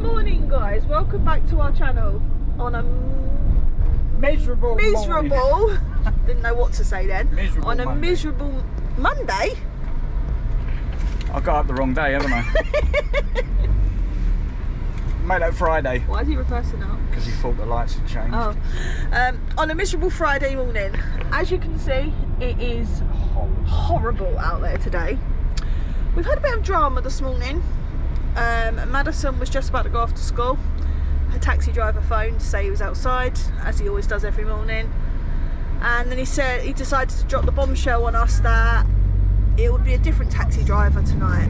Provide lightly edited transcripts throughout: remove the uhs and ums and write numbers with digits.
morning, guys. Welcome back to our channel on a miserable didn't know what to say then. Miserable miserable Monday. I got up the wrong day, haven't I? Made that Friday. Why is he reversing now? Because he thought the lights had changed. Oh, on a miserable Friday morning. As you can see, it is horrible out there today. We've had a bit of drama this morning. Maddison was just about to go off to school. Her taxi driver phoned to say he was outside, as he always does every morning. And then he said he decided to drop the bombshell on us that it would be a different taxi driver tonight,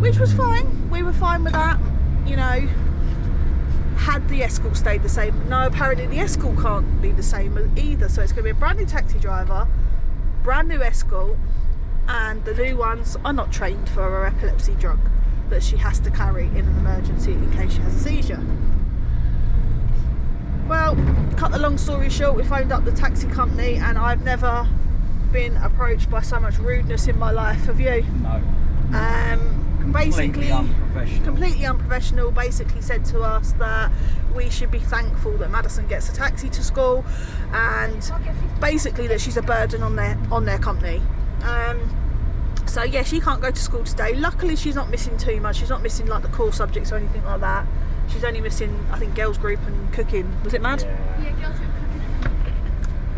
which was fine. We were fine with that, you know. Had the escort stayed the same? No, apparently the escort can't be the same either. So it's going to be a brand new taxi driver, brand new escort, and the new ones are not trained for her epilepsy drug that she has to carry in an emergency in case she has a seizure. Well, cut the long story short, we phoned up the taxi company, and I've never been approached by so much rudeness in my life. Have you? No. Basically completely unprofessional. Basically said to us that we should be thankful that Maddison gets a taxi to school, and basically that she's a burden on their company. So yeah, she can't go to school today. Luckily she's not missing too much. She's not missing like the core subjects or anything like that. She's only missing, I think, girls group and cooking. Was it, Mad? Yeah, girls group, cooking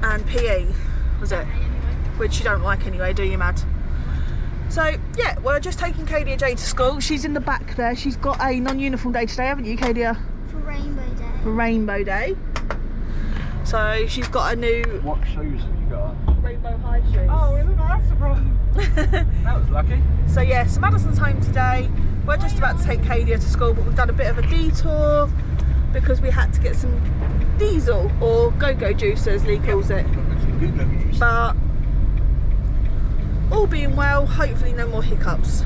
and PE, was it? Which you don't like anyway, do you, Mad? So yeah, we're just taking Kadia J to school. She's in the back there. She's got a non-uniform day today, haven't you, Kadia? for Rainbow Day. For Rainbow Day. So she's got a new What shoes have you got? rainbow high shoes. Oh, isn't that surprising? That was lucky. So yeah, so Maddison's home today. We're just about to take Kadia to school, but we've done a bit of a detour because we had to get some diesel, or go-go juice as Lee calls it. But all being well, hopefully no more hiccups,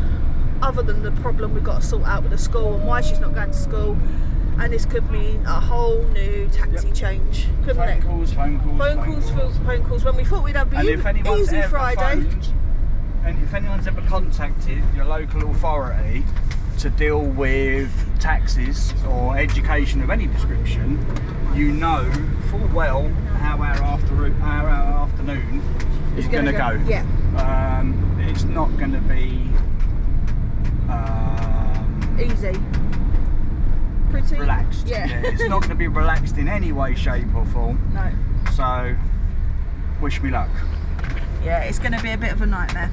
other than the problem we've got to sort out with the school and why she's not going to school. And this could mean a whole new taxi change, couldn't it? Phone calls. When we thought we'd have an easy Friday. And if anyone's ever contacted your local authority to deal with taxis or education of any description, you know full well how our afternoon is going to go. Yeah. It's not going to be easy. Pretty relaxed. Yeah. It's not going to be relaxed in any way, shape or form. No. So, wish me luck. Yeah, it's going to be a bit of a nightmare.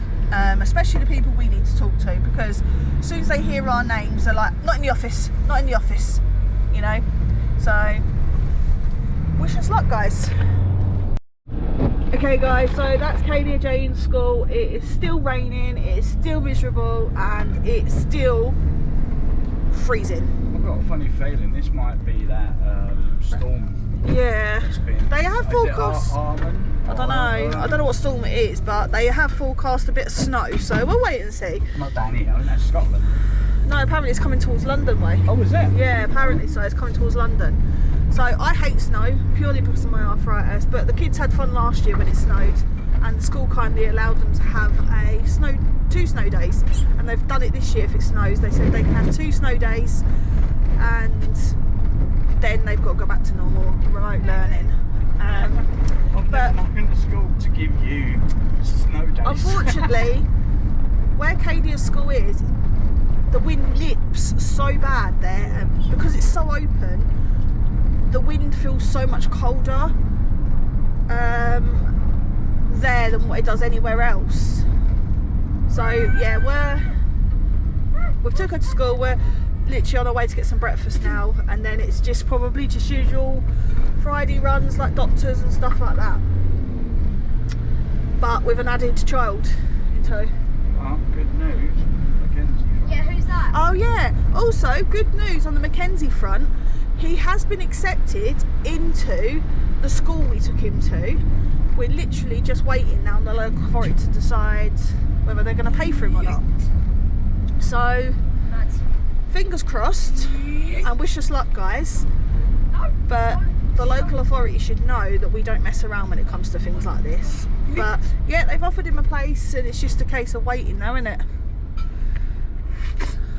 Especially the people we need to talk to, because as soon as they hear our names, they're like, not in the office, you know. So, wish us luck, guys. Okay, guys, so that's Kadia J in school. It is still raining, it is still miserable, and it's still freezing. I've got a funny feeling this might be that storm. Yeah, they have forecast. I don't know. I I don't know what storm it is, but they have forecast a bit of snow, so we'll wait and see. Not down here, that's Scotland. No, apparently it's coming towards London way. Oh, is it? Yeah, apparently so. It's coming towards London. So I hate snow purely because of my arthritis, but the kids had fun last year when it snowed, and the school kindly allowed them to have two snow days, and they've done it this year. If it snows, they said they can have 2 snow days, and then they've got to go back to normal remote learning. But I'm in the school to give you snow days. Unfortunately, where Kadia's school is, the wind nips so bad there, and because it's so open, the wind feels so much colder there than what it does anywhere else. So yeah, we've took her to school. We're literally on our way to get some breakfast now, and then it's just probably just usual Friday runs like doctors and stuff like that, but with an added child in tow. Oh, good news. Mackenzie. Yeah, who's that? Oh yeah, also good news on the Mackenzie front. He has been accepted into the school we took him to. We're literally just waiting now on the local authority to decide whether they're going to pay for him or not. So fingers crossed, and wish us luck, guys. But the local authority should know that we don't mess around when it comes to things like this. But yeah, they've offered him a place, and it's just a case of waiting now, isn't it?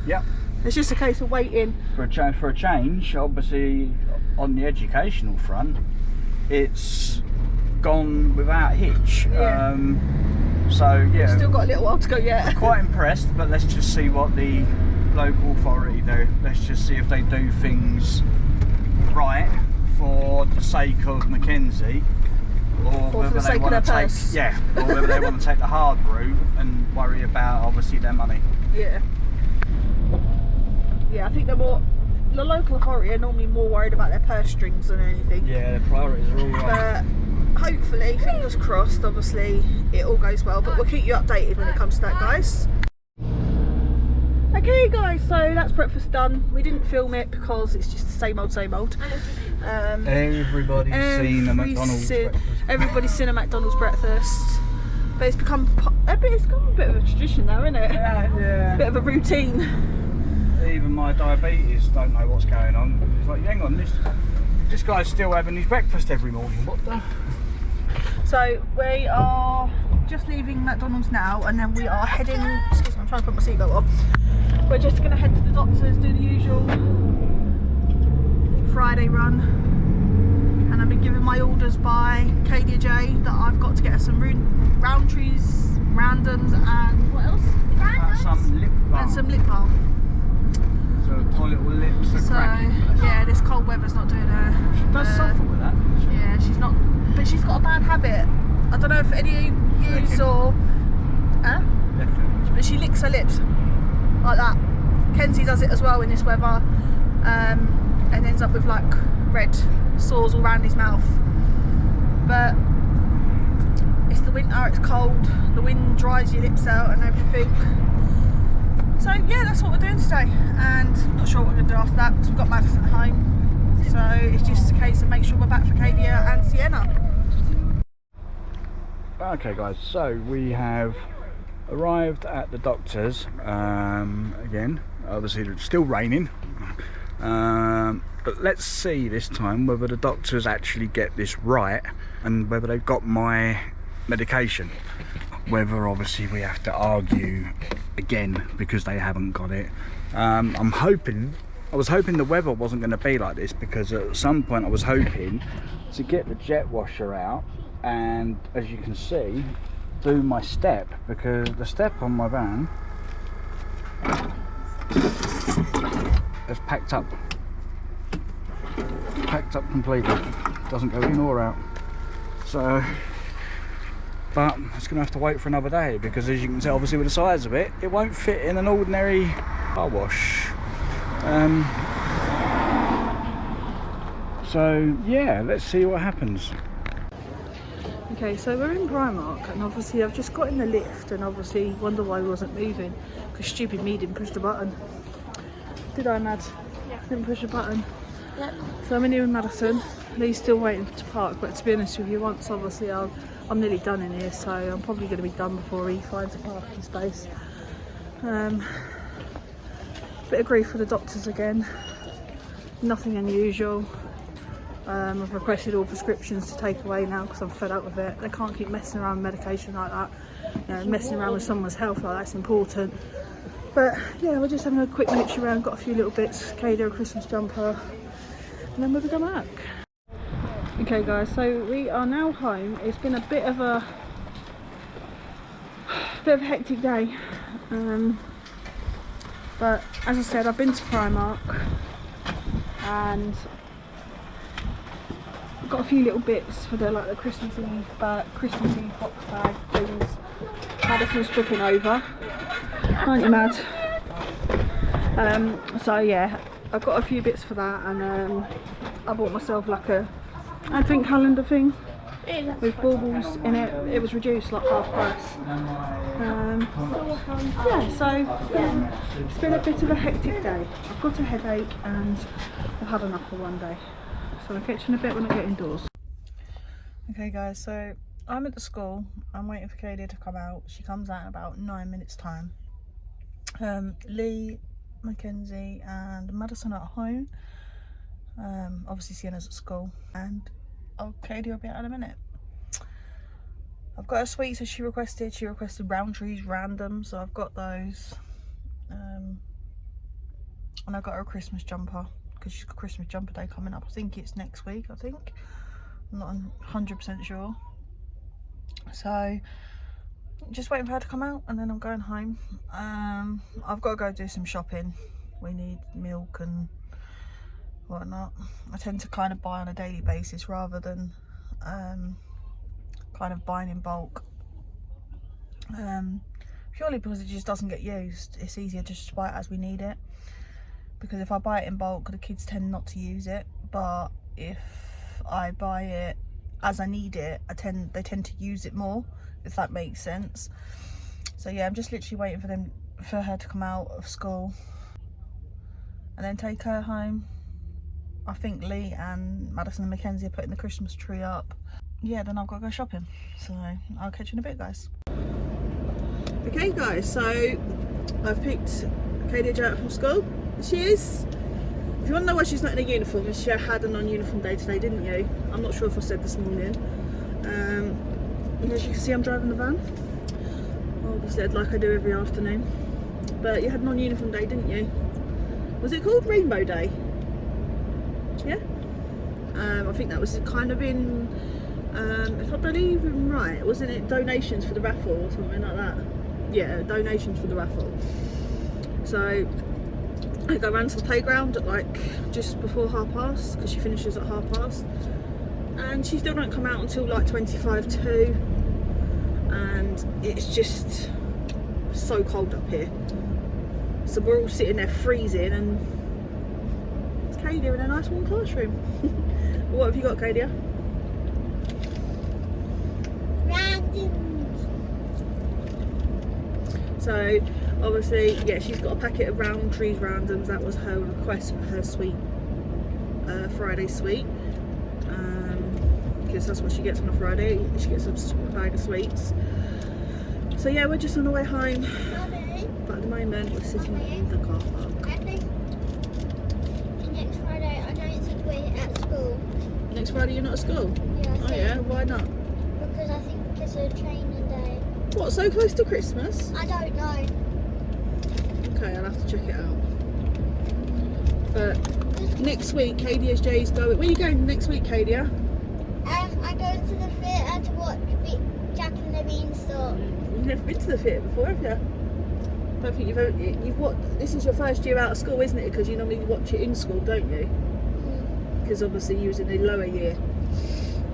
Yep. It's just a case of waiting. For a change, obviously, on the educational front, it's gone without hitch. Yeah. So yeah, Still got a little while to go yet. quite impressed, but let's just see what the local authority do. Let's just see if they do things right for the sake of Mackenzie, or whether they want to take or whether they want to take the hard route and worry about obviously their money. Yeah. Yeah, I think the local authority are normally more worried about their purse strings than anything. Yeah, the priorities are all right. But hopefully, fingers crossed, obviously it all goes well, but we'll keep you updated when it comes to that, guys. Okay guys, so that's breakfast done. We didn't film it because it's just the same old. Everybody's seen a McDonald's breakfast. Everybody's seen a McDonald's breakfast. But it's become a bit of a tradition now, isn't it? Yeah. Bit of a routine. Even my diabetes don't know what's going on. It's like, hang on, this guy's still having his breakfast every morning. What the? So we are just leaving McDonald's now, and then we are heading. Excuse me, I'm trying to put my seatbelt on. We're just going to head to the doctor's, do the usual Friday run, and I've been given my orders by Kadia J that I've got to get her some Roundtrees, randoms, and what else? Some lip balm. And some lip balm. So my little lips are cracking. Yeah, this cold weather's not doing her. She does suffer with that. Yeah, she's not, but she's got a bad habit. I don't know if any of you saw, but she licks her lips like that. Kenzie does it as well in this weather, and ends up with like red sores all around his mouth. But it's the winter, it's cold, the wind dries your lips out and everything. So yeah, that's what we're doing today, and not sure what we're going to do after that because we've got Maddison at home. So it's just a case of make sure we're back for Kadia and Sienna. Okay guys, so we have arrived at the doctor's again. Obviously it's still raining, but let's see this time whether the doctors actually get this right and whether they've got my medication. Whether obviously we have to argue again because they haven't got it. I was hoping the weather wasn't going to be like this, because at some point I was hoping to get the jet washer out and, as you can see, do my step, because the step on my van is packed up completely, doesn't go in or out. So but it's gonna have to wait for another day, because as you can tell obviously with the size of it, it won't fit in an ordinary car wash. So yeah, let's see what happens. Okay, so we're in Primark, and obviously I've just got in the lift and obviously wonder why we wasn't moving, because stupid me didn't push the button. Did I, Mad? Yeah. Didn't push the button. Yep. So I'm in here with Maddison. Lee's still waiting to park, but to be honest with you, once obviously I'm nearly done in here, so I'm probably going to be done before he finds a parking space. Bit of grief for the doctors again. Nothing unusual. I've requested all prescriptions to take away now because I'm fed up with it. They can't keep messing around with medication like that. You know, messing around with someone's health like that's important. But yeah, we're just having a quick mooch around, got a few little bits, Kadia a Christmas jumper, and then we'll be back. Okay guys, so we are now home. It's been a bit of a hectic day. But as I said, I've been to Primark and got a few little bits for the Christmas Eve box bag things. Maddison's tripping over, aren't you, Mad? So yeah, I've got a few bits for that, and I bought myself like a advent calendar thing with baubles in it. It was reduced like half price. Yeah, so it's been a bit of a hectic day. I've got a headache and I've had enough for one day. So I'll catch you in a bit when I get indoors. Okay guys, so I'm at the school. I'm waiting for Kadia to come out. She comes out in about 9 minutes time. Lee, Mackenzie and Maddison are at home. Obviously Sienna's at school, and Kadia will be out in a minute. I've got her sweets as she requested. She requested Roundtrees random, so I've got those. and I got her a Christmas jumper because she's got Christmas jumper day coming up. I think it's next week, I'm not 100% sure. So just waiting for her to come out and then I'm going home. I've got to go do some shopping. We need milk and whatnot. I tend to kind of buy on a daily basis rather than kind of buying in bulk, purely because it just doesn't get used. It's easier just to buy it as we need it, because if I buy it in bulk the kids tend not to use it, but if I buy it as I need it, they tend to use it more, if that makes sense. So yeah, I'm just literally waiting for her to come out of school and then take her home. I think Lee and Madison and Mackenzie are putting the Christmas tree up. Yeah, then I've got to go shopping. So I'll catch you in a bit, guys. Okay guys, so I've picked Katie out from school. She is. If you want to know why she's not in a uniform, she had a non-uniform day today, didn't you? I'm not sure if I said this morning. And as you can see, I'm driving the van. Obviously, like I do every afternoon. But you had a non-uniform day, didn't you? Was it called Rainbow Day? Yeah. I think that was kind of in, if I believe I'm right, wasn't it donations for the raffle or something like that? Yeah, donations for the raffle. So I go around to the playground at like just before 2:30 because she finishes at 2:30, and she still don't come out until like 2:55, and it's just so cold up here. So we're all sitting there freezing, and it's Kadia in a nice warm classroom. What have you got, Kadia? So obviously, yeah, she's got a packet of Roundtree's randoms. That was her request for her sweet Friday sweet, because that's what she gets on a Friday. She gets a bag of sweets. So yeah, we're just on the way home. Mommy, But at the moment, we're sitting in the car park. I think next Friday I don't think we're at school. Next Friday, you're not at school? Yeah, I Oh think. yeah, why not? Because I think it's a training day. What, so close to Christmas? I don't know. Okay, I'll have to check it out. But next week, KDSJ's going. Where are you going next week, Kadia? I'm going to the theatre to watch Jack and the Beanstalk. You've never been to the theatre before, have you? I don't think you've watched. This is your first year out of school, isn't it? Because you normally watch it in school, don't you? Because obviously you was in the lower year.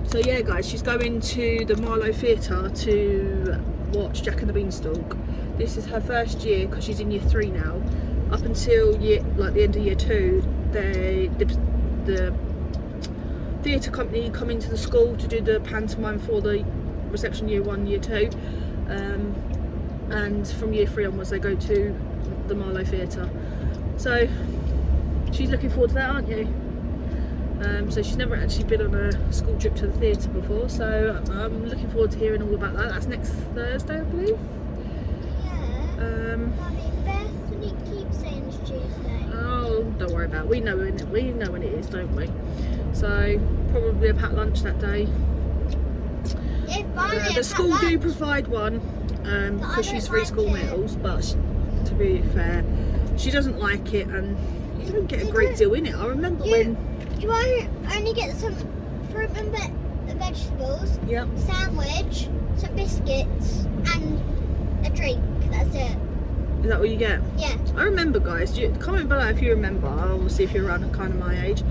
So yeah, guys, she's going to the Marlow Theatre to watch Jack and the Beanstalk. This is her first year because she's in year 3 now. Up until the end of year 2, the theatre company come into the school to do the pantomime for the reception year 1, year 2, and from year 3 onwards they go to the Marlow Theatre. So she's looking forward to that, aren't you? So she's never actually been on a school trip to the theatre before, so I'm looking forward to hearing all about that. That's next Thursday, I believe. Yeah. Mommy, Bethany keeps saying it's Tuesday. Oh, don't worry about it. We know when it is, don't we? So probably a packed lunch that day. The school do provide one because she's free school meals, but to be fair, she doesn't like it, and you don't get a great deal in it. I remember when you only get some fruit and vegetables, yep, sandwich, some biscuits, and a drink. That's it. Is that what you get? Yeah. I remember, guys. Comment below if you remember. Obviously, if you're around kind of my age.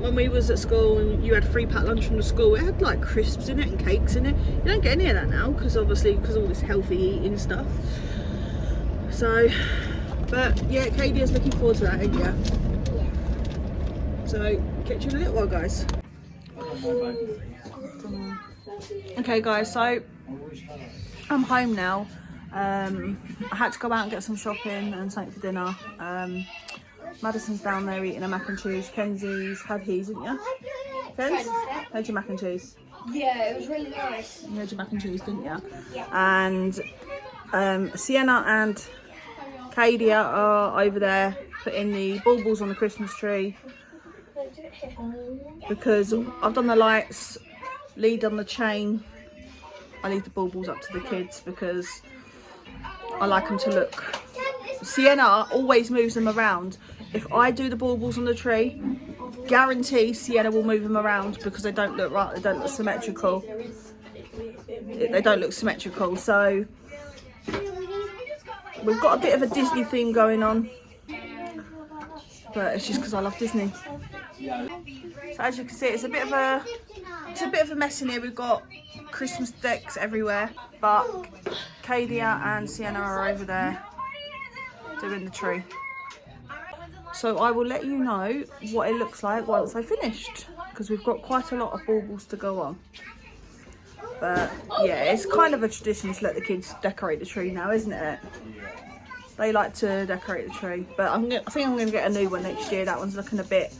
When we was at school and you had free packed lunch from the school, it had like crisps in it and cakes in it. You don't get any of that now because all this healthy eating stuff. So, but yeah, Katie is looking forward to that, ain't you? Yeah. So, catch you in a little while, guys. Okay, guys. So I'm home now. I had to go out and get some shopping and something for dinner. Madison's down there eating a mac and cheese. Kenzie's had his, didn't you? Kenz? Had your mac and cheese? Yeah, it was really nice. You had your mac and cheese, didn't you? Yeah. And Sienna and Kadia are over there putting the baubles on the Christmas tree because I've done the lights, lead on the chain. I leave the baubles up to the kids because I like them to look. Sienna always moves them around. if I do the baubles on the tree, guarantee Sienna will move them around because they don't look right, they don't look symmetrical. They don't look symmetrical, so we've got a bit of a Disney theme going on, but it's just because I love Disney. So as you can see, it's a bit of a mess in here. We've got Christmas decks everywhere, but Kadia and Sienna are over there doing the tree. So I will let you know what it looks like once I finished, because we've got quite a lot of baubles to go on. But yeah, it's kind of a tradition to let the kids decorate the tree now, isn't it? They like to decorate the tree, but I think I'm going to get a new one next year. That one's looking a bit,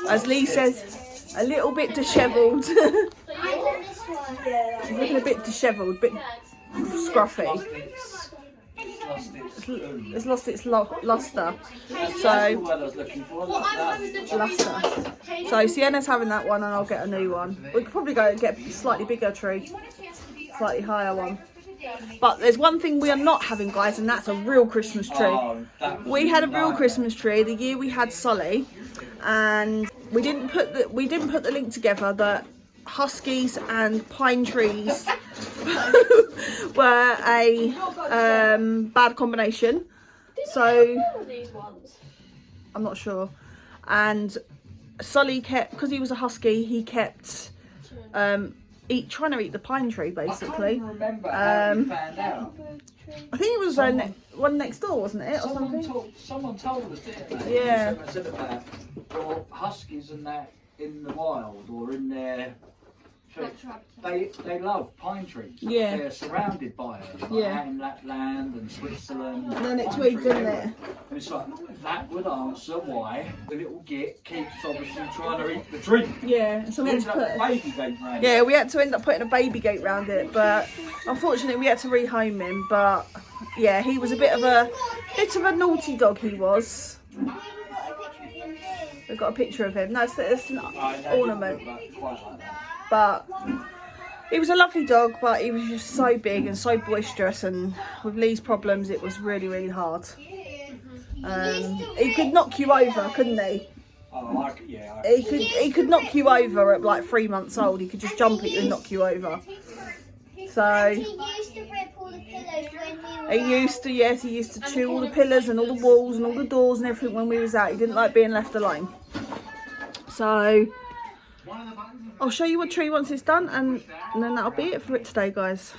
as Lee says, a little bit dishevelled. It's looking a bit dishevelled, a bit scruffy. It's lost its luster. So Sienna's having that one, and I'll get a new one. We could probably go and get a slightly bigger tree, slightly higher one. But there's one thing we are not having, guys, and that's a real Christmas tree. We had a real Christmas tree the year we had Sully, and we didn't put the link together that huskies and pine trees were a bad combination. So I'm not sure. And Sully kept, because he was a husky, he kept trying to eat the pine tree, basically. I can't even remember how we found out. I think it was one next door, wasn't it, or something? Someone told us, didn't they? Yeah. Someone said about or huskies and that in the wild or in their. They love pine trees. Yeah. They're surrounded by them. Yeah. Like in Lapland and Switzerland. And then it pine twigged, trees. didn't it? And it's like, that would answer why the little git keeps obviously trying to eat the tree. Yeah, so we had to put a baby gate round yeah, we had to end up putting a baby gate round it, but unfortunately we had to rehome him. But yeah, he was a bit of a naughty dog, he was. We've got a picture of him. No, it's an ornament. But he was a lovely dog, but he was just so big and so boisterous, and with Lee's problems it was really, really hard. He could knock you over, couldn't he? Oh, He could knock you over at like 3 months old. He could just jump at you and knock you over. So He used to rip all the pillows when we were he used to, yes, he used to chew all the pillars and all the walls and all the doors and everything when we was out. He didn't like being left alone. So I'll show you what tree once it's done, and then that'll be it for it today, guys.